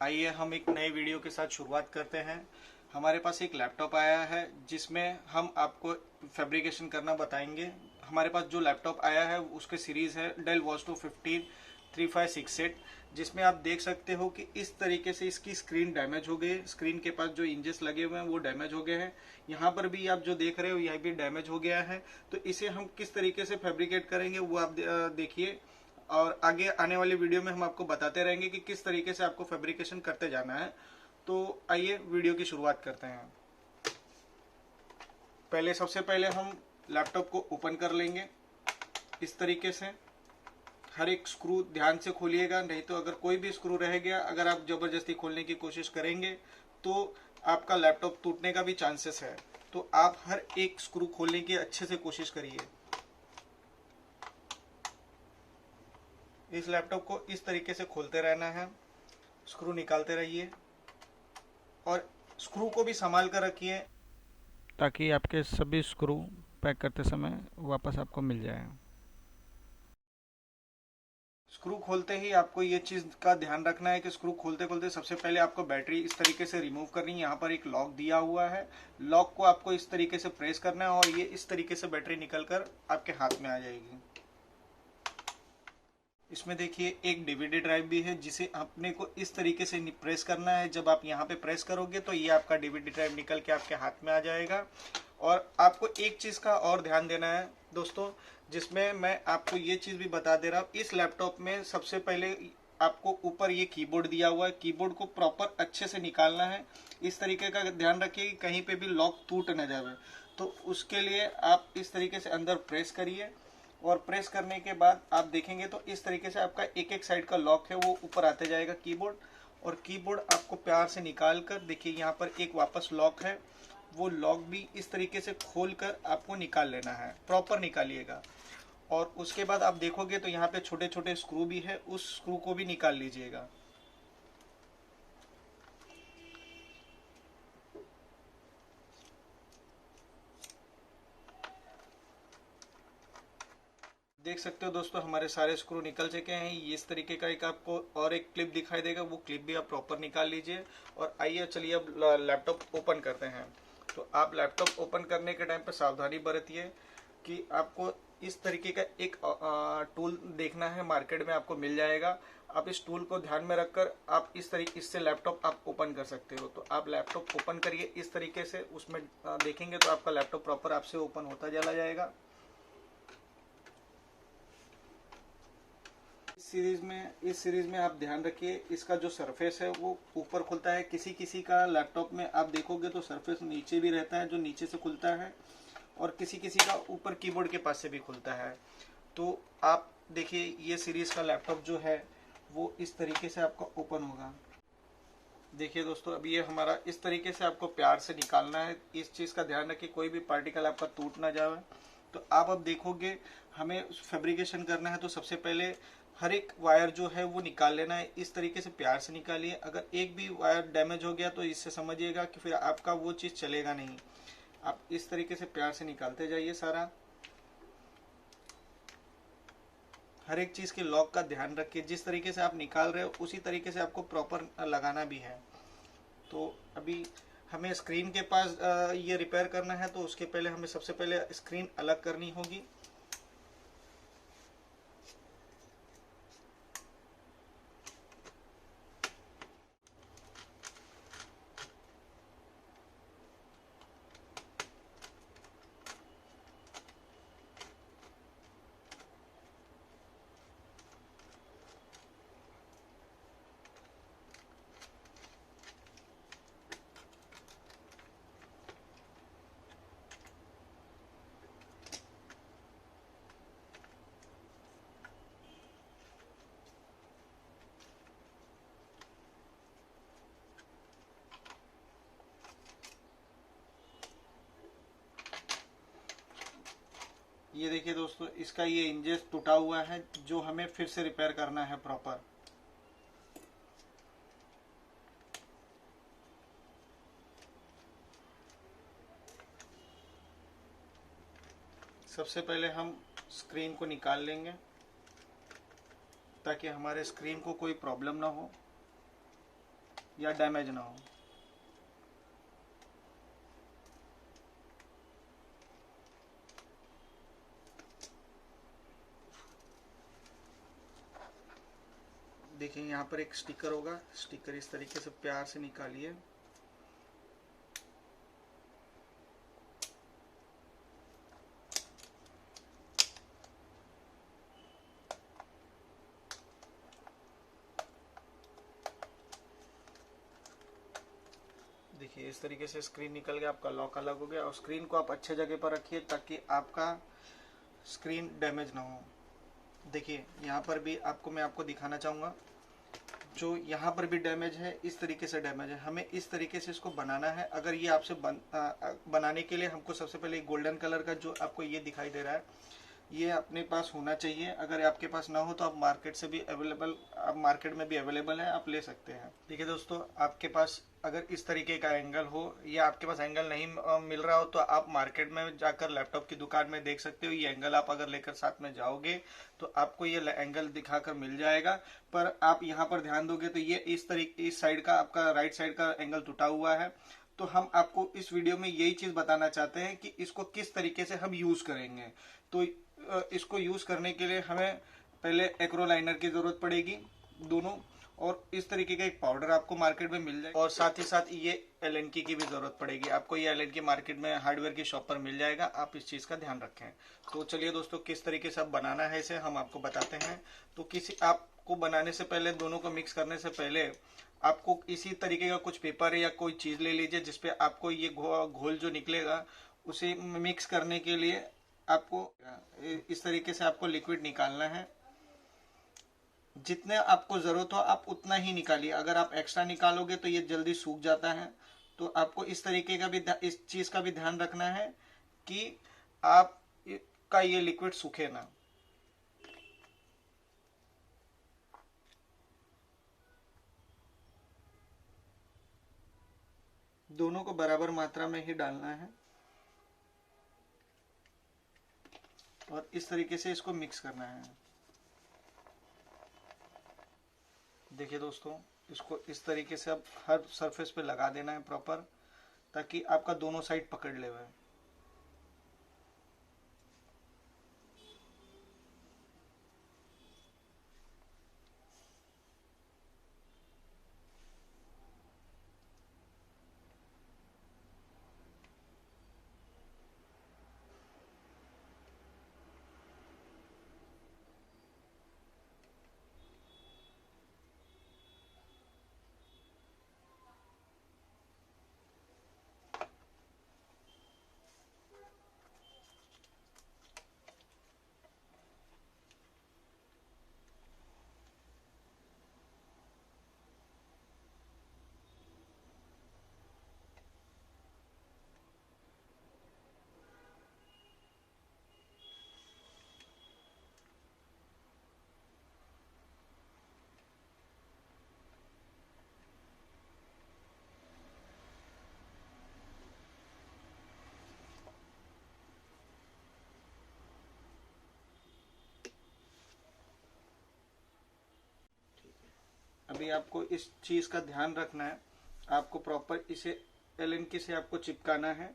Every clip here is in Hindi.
आइए हम एक नए वीडियो के साथ शुरुआत करते हैं। हमारे पास एक लैपटॉप आया है जिसमें हम आपको फैब्रिकेशन करना बताएंगे। हमारे पास जो लैपटॉप आया है उसके सीरीज है डेल वॉस्टो 153568, जिसमें आप देख सकते हो कि इस तरीके से इसकी स्क्रीन डैमेज हो गई। स्क्रीन के पास जो इंजेस लगे हुए हैं वो डैमेज हो गए हैं। यहाँ पर भी आप जो देख रहे हो यह भी डैमेज हो गया है। तो इसे हम किस तरीके से फैब्रिकेट करेंगे वो आप देखिए, और आगे आने वाली वीडियो में हम आपको बताते रहेंगे कि किस तरीके से आपको फैब्रिकेशन करते जाना है। तो आइए वीडियो की शुरुआत करते हैं। सबसे पहले हम लैपटॉप को ओपन कर लेंगे इस तरीके से। हर एक स्क्रू ध्यान से खोलिएगा, नहीं तो अगर कोई भी स्क्रू रह गया, अगर आप जबरदस्ती खोलने की कोशिश करेंगे तो आपका लैपटॉप टूटने का भी चांसेस है। तो आप हर एक स्क्रू खोलने की अच्छे से कोशिश करिए। इस लैपटॉप को इस तरीके से खोलते रहना है, स्क्रू निकालते रहिए और स्क्रू को भी संभाल कर रखिए ताकि आपके सभी स्क्रू पैक करते समय वापस आपको मिल जाए। स्क्रू खोलते ही आपको ये चीज़ का ध्यान रखना है कि स्क्रू खोलते खोलते सबसे पहले आपको बैटरी इस तरीके से रिमूव करनी है। यहाँ पर एक लॉक दिया हुआ है, लॉक को आपको इस तरीके से प्रेस करना है और ये इस तरीके से बैटरी निकलकर आपके हाथ में आ जाएगी। इसमें देखिए एक डीवीडी ड्राइव भी है जिसे अपने को इस तरीके से प्रेस करना है। जब आप यहाँ पे प्रेस करोगे तो ये आपका डीवीडी ड्राइव निकल के आपके हाथ में आ जाएगा। और आपको एक चीज़ का और ध्यान देना है दोस्तों, जिसमें मैं आपको ये चीज़ भी बता दे रहा हूँ। इस लैपटॉप में सबसे पहले आपको ऊपर ये कीबोर्ड दिया हुआ है, कीबोर्ड को प्रॉपर अच्छे से निकालना है। इस तरीके का ध्यान रखिए कि कहीं पे भी लॉक टूट न जाए। तो उसके लिए आप इस तरीके से अंदर प्रेस करिए और प्रेस करने के बाद आप देखेंगे तो इस तरीके से आपका एक एक साइड का लॉक है वो ऊपर आते जाएगा कीबोर्ड। और कीबोर्ड आपको प्यार से निकाल कर देखिए, यहाँ पर एक वापस लॉक है, वो लॉक भी इस तरीके से खोल कर आपको निकाल लेना है। प्रॉपर निकालिएगा। और उसके बाद आप देखोगे तो यहाँ पे छोटे छोटे स्क्रू भी है, उस स्क्रू को भी निकाल लीजिएगा। देख सकते हो दोस्तों, हमारे सारे स्क्रू निकल चुके हैं। ये इस तरीके का एक आपको और एक क्लिप दिखाई देगा, वो क्लिप भी आप प्रॉपर निकाल लीजिए। और आइए चलिए अब लैपटॉप ओपन करते हैं। तो आप लैपटॉप ओपन करने के टाइम पर सावधानी बरतिए कि आपको इस तरीके का एक टूल देखना है, मार्केट में आपको मिल जाएगा। आप इस टूल को ध्यान में रखकर आप इस तरीके इससे लैपटॉप आप ओपन कर सकते हो। तो आप लैपटॉप ओपन करिए इस तरीके से, उसमें देखेंगे तो आपका लैपटॉप प्रॉपर आपसे ओपन होता चला जाएगा। इस सीरीज में आप ध्यान रखिए, इसका जो सरफेस है वो ऊपर खुलता है। किसी किसी का लैपटॉप में आप देखोगे तो सरफेस नीचे भी रहता है, जो नीचे से खुलता है, और किसी किसी का ऊपर कीबोर्ड के पास से भी खुलता है। तो आप देखिए ये सीरीज का लैपटॉप जो है वो इस तरीके से आपका ओपन होगा। देखिए दोस्तों, अभी ये हमारा इस तरीके से आपको प्यार से निकालना है। इस चीज़ का ध्यान रखिए कोई भी पार्टिकल आपका टूट ना जाए। तो आप अब देखोगे हमें फैब्रिकेशन करना है तो सबसे पहले हर एक वायर जो है वो निकाल लेना है। इस तरीके से प्यार से निकालिए। अगर एक भी वायर डैमेज हो गया तो इससे समझिएगा कि फिर आपका वो चीज़ चलेगा नहीं। आप इस तरीके से प्यार से निकालते जाइए सारा। हर एक चीज़ के लॉक का ध्यान रखिए, जिस तरीके से आप निकाल रहे हो उसी तरीके से आपको प्रॉपर लगाना भी है। तो अभी हमें स्क्रीन के पास ये रिपेयर करना है, तो उसके पहले हमें सबसे पहले स्क्रीन अलग करनी होगी। ये देखिए दोस्तों, इसका ये इंजेस टूटा हुआ है जो हमें फिर से रिपेयर करना है प्रॉपर। सबसे पहले हम स्क्रीन को निकाल लेंगे ताकि हमारे स्क्रीन को कोई प्रॉब्लम ना हो। या डैमेज ना हो। देखिए यहाँ पर एक स्टिकर होगा, स्टिकर इस तरीके से प्यार से निकालिए। देखिए इस तरीके से स्क्रीन निकल गया, आपका लॉक अलग हो गया। और स्क्रीन को आप अच्छे जगह पर रखिए ताकि आपका स्क्रीन डैमेज ना हो। देखिए यहाँ पर भी मैं आपको दिखाना चाहूँगा, जो यहाँ पर भी डैमेज है, इस तरीके से डैमेज है। हमें इस तरीके से इसको बनाना है। अगर ये आपसे बनाने के लिए हमको सबसे पहले गोल्डन कलर का जो आपको ये दिखाई दे रहा है, ये अपने पास होना चाहिए। अगर आपके पास ना हो तो आप मार्केट में भी अवेलेबल है, आप ले सकते हैं। ठीक है दोस्तों, आपके पास अगर इस तरीके का एंगल हो या आपके पास एंगल नहीं मिल रहा हो तो आप मार्केट में जाकर लैपटॉप की दुकान में देख सकते हो। ये एंगल आप अगर लेकर साथ में जाओगे तो आपको ये एंगल दिखाकर मिल जाएगा। पर आप यहाँ पर ध्यान दोगे तो ये इस साइड का, आपका राइट साइड का एंगल टूटा हुआ है। तो हम आपको इस वीडियो में यही चीज बताना चाहते हैं कि इसको किस तरीके से हम यूज करेंगे। तो इसको यूज करने के लिए हमें पहले एक्रोलाइनर की जरूरत पड़ेगी दोनों, और इस तरीके का एक पाउडर आपको मार्केट में मिल जाएगा। और साथ ही साथ ये एलएनकी की भी जरूरत पड़ेगी आपको। ये एलएनकी मार्केट में हार्डवेयर की शॉप पर मिल जाएगा, आप इस चीज का ध्यान रखें। तो चलिए दोस्तों, किस तरीके से अब बनाना है इसे हम आपको बताते हैं। तो आपको बनाने से पहले, दोनों को मिक्स करने से पहले आपको इसी तरीके का कुछ पेपर या कोई चीज ले लीजिए जिसपे आपको ये घोल जो निकलेगा उसे मिक्स करने के लिए आपको इस तरीके से आपको लिक्विड निकालना है। जितने आपको जरूरत हो आप उतना ही निकालिए। अगर आप एक्स्ट्रा निकालोगे तो ये जल्दी सूख जाता है। तो आपको इस तरीके का भी, इस चीज का भी ध्यान रखना है कि आपका ये लिक्विड सूखे ना। दोनों को बराबर मात्रा में ही डालना है और इस तरीके से इसको मिक्स करना है। देखिए दोस्तों, इसको इस तरीके से अब हर सरफेस पे लगा देना है प्रॉपर, ताकि आपका दोनों साइड पकड़ ले हुए। अभी आपको इस चीज का ध्यान रखना है, आपको प्रॉपर इसे एलएनकी से आपको चिपकाना है।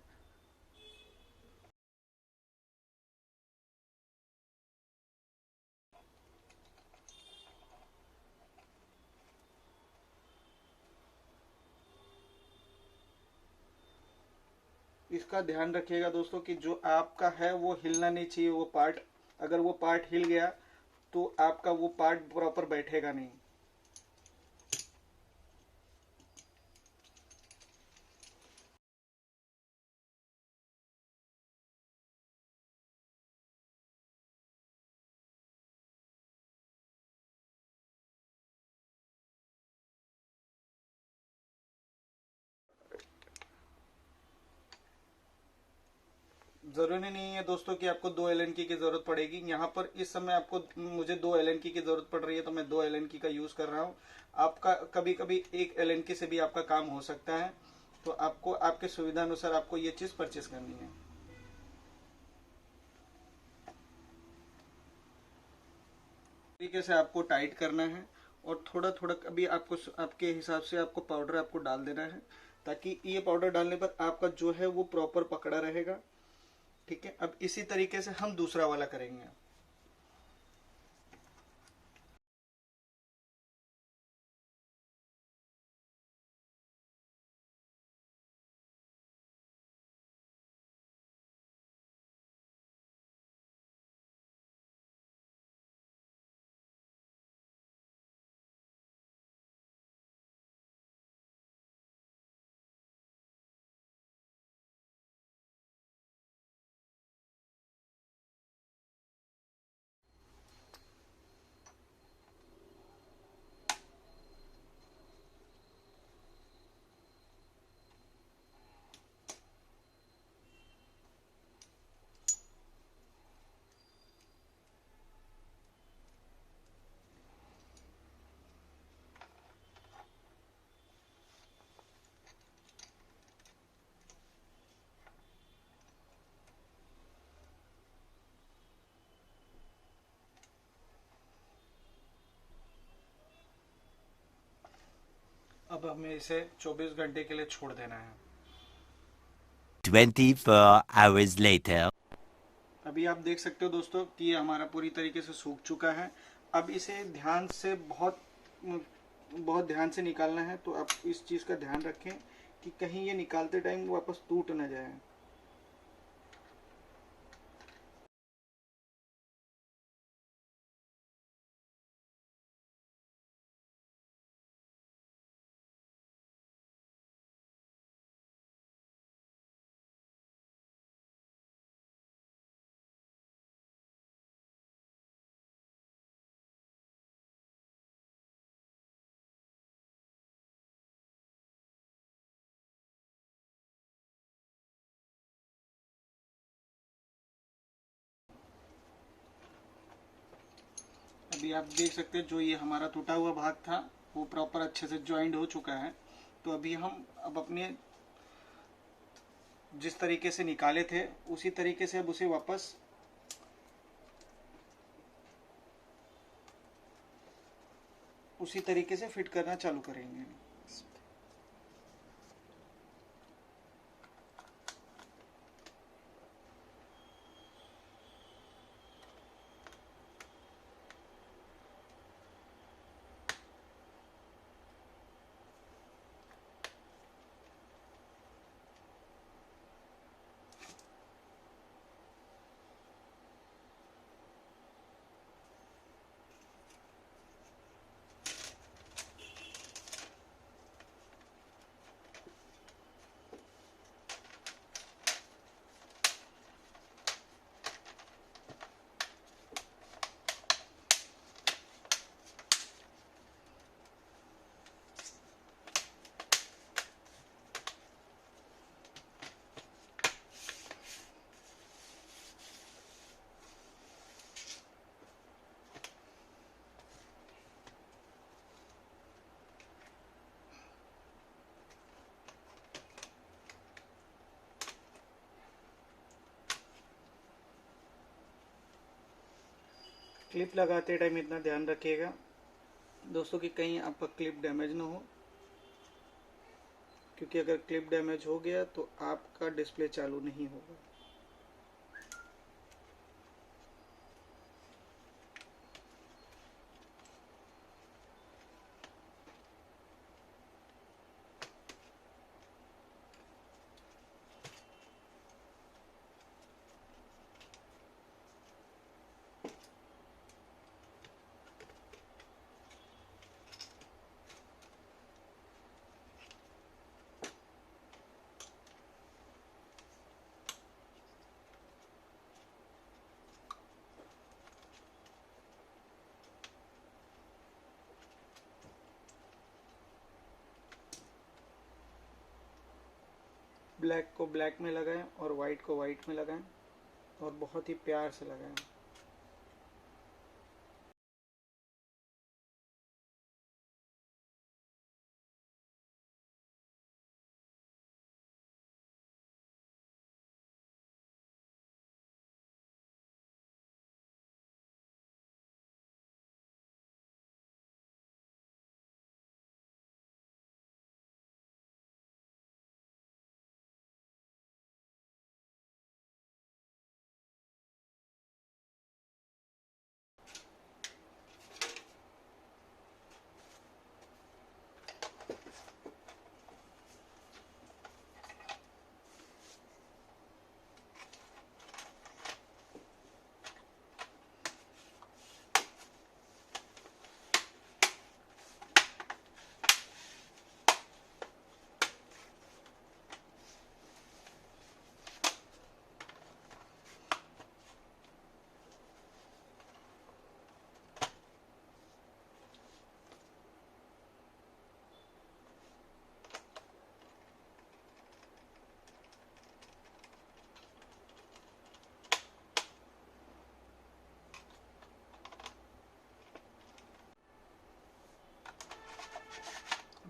इसका ध्यान रखिएगा दोस्तों कि जो आपका है वो हिलना नहीं चाहिए। वो पार्ट, अगर वो पार्ट हिल गया तो आपका वो पार्ट प्रॉपर बैठेगा नहीं। जरूरी नहीं है दोस्तों कि आपको 2 एलएनकी की जरूरत पड़ेगी। यहाँ पर इस समय मुझे 2 एलएनकी की जरूरत पड़ रही है तो मैं 2 एलएनकी का यूज कर रहा हूँ। आपका कभी कभी 1 एलएनकी से भी आपका काम हो सकता है। तो आपको आपके सुविधा अनुसार आपको ये चीज परचेस करनी है। तरीके से आपको टाइट करना है और थोड़ा थोड़ा अभी आपको आपके हिसाब से आपको पाउडर आपको डाल देना है, ताकि ये पाउडर डालने पर आपका जो है वो प्रॉपर पकड़ा रहेगा। ठीक है, अब इसी तरीके से हम दूसरा वाला करेंगे। अब हमें इसे 24 घंटे के लिए छोड़ देना है। 24 hours later. अभी आप देख सकते हो दोस्तों कि ये हमारा पूरी तरीके से सूख चुका है। अब इसे ध्यान से बहुत बहुत ध्यान से निकालना है, तो आप इस चीज़ का ध्यान रखें कि कहीं ये निकालते टाइम वापस टूट ना जाए। अभी आप देख सकते हैं जो ये हमारा टूटा हुआ भाग था वो प्रॉपर अच्छे से ज्वाइंट हो चुका है। तो अभी हम अब अपने जिस तरीके से निकाले थे उसी तरीके से अब उसे वापस उसी तरीके से फिट करना चालू करेंगे। क्लिप लगाते टाइम इतना ध्यान रखिएगा दोस्तों कि कहीं आपका क्लिप डैमेज ना हो, क्योंकि अगर क्लिप डैमेज हो गया तो आपका डिस्प्ले चालू नहीं होगा। ब्लैक को ब्लैक में लगाएं और वाइट को वाइट में लगाएं और बहुत ही प्यार से लगाएं।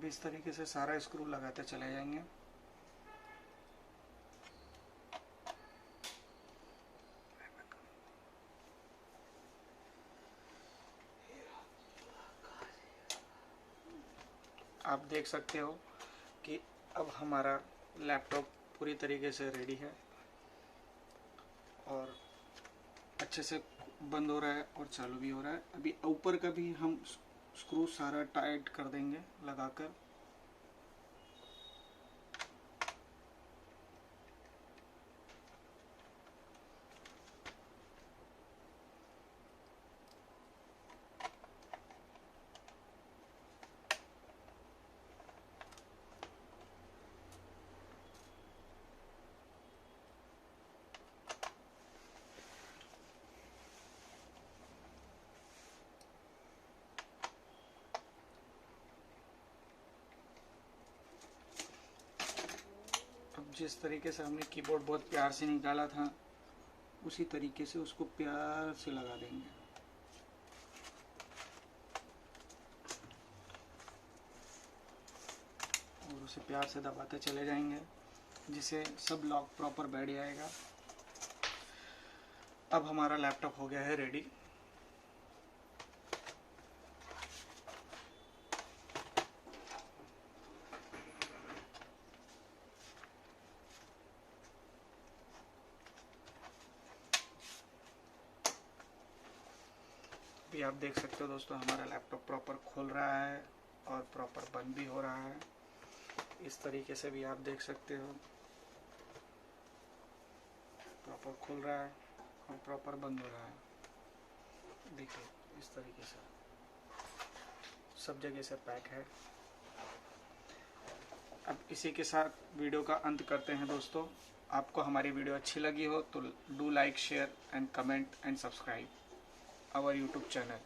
अब इस तरीके से सारा स्क्रू लगाते चले जाएंगे। आप देख सकते हो कि अब हमारा लैपटॉप पूरी तरीके से रेडी है और अच्छे से बंद हो रहा है और चालू भी हो रहा है। अभी ऊपर का भी हम स्क्रू सारा टाइट कर देंगे लगाकर। जिस तरीके से हमने कीबोर्ड बहुत प्यार से निकाला था उसी तरीके से उसको प्यार से लगा देंगे। और उसे प्यार से दबाते चले जाएंगे जिससे सब लॉक प्रॉपर बैठ जाएगा। अब हमारा लैपटॉप हो गया है रेडी। भी आप देख सकते हो दोस्तों, हमारा लैपटॉप प्रॉपर खुल रहा है और प्रॉपर बंद भी हो रहा है। इस तरीके से भी आप देख सकते हो, प्रॉपर खुल रहा है और प्रॉपर बंद हो रहा है। देखिए इस तरीके से सब जगह से पैक है। अब इसी के साथ वीडियो का अंत करते हैं दोस्तों। आपको हमारी वीडियो अच्छी लगी हो तो do like, share and comment and subscribe our YouTube channel।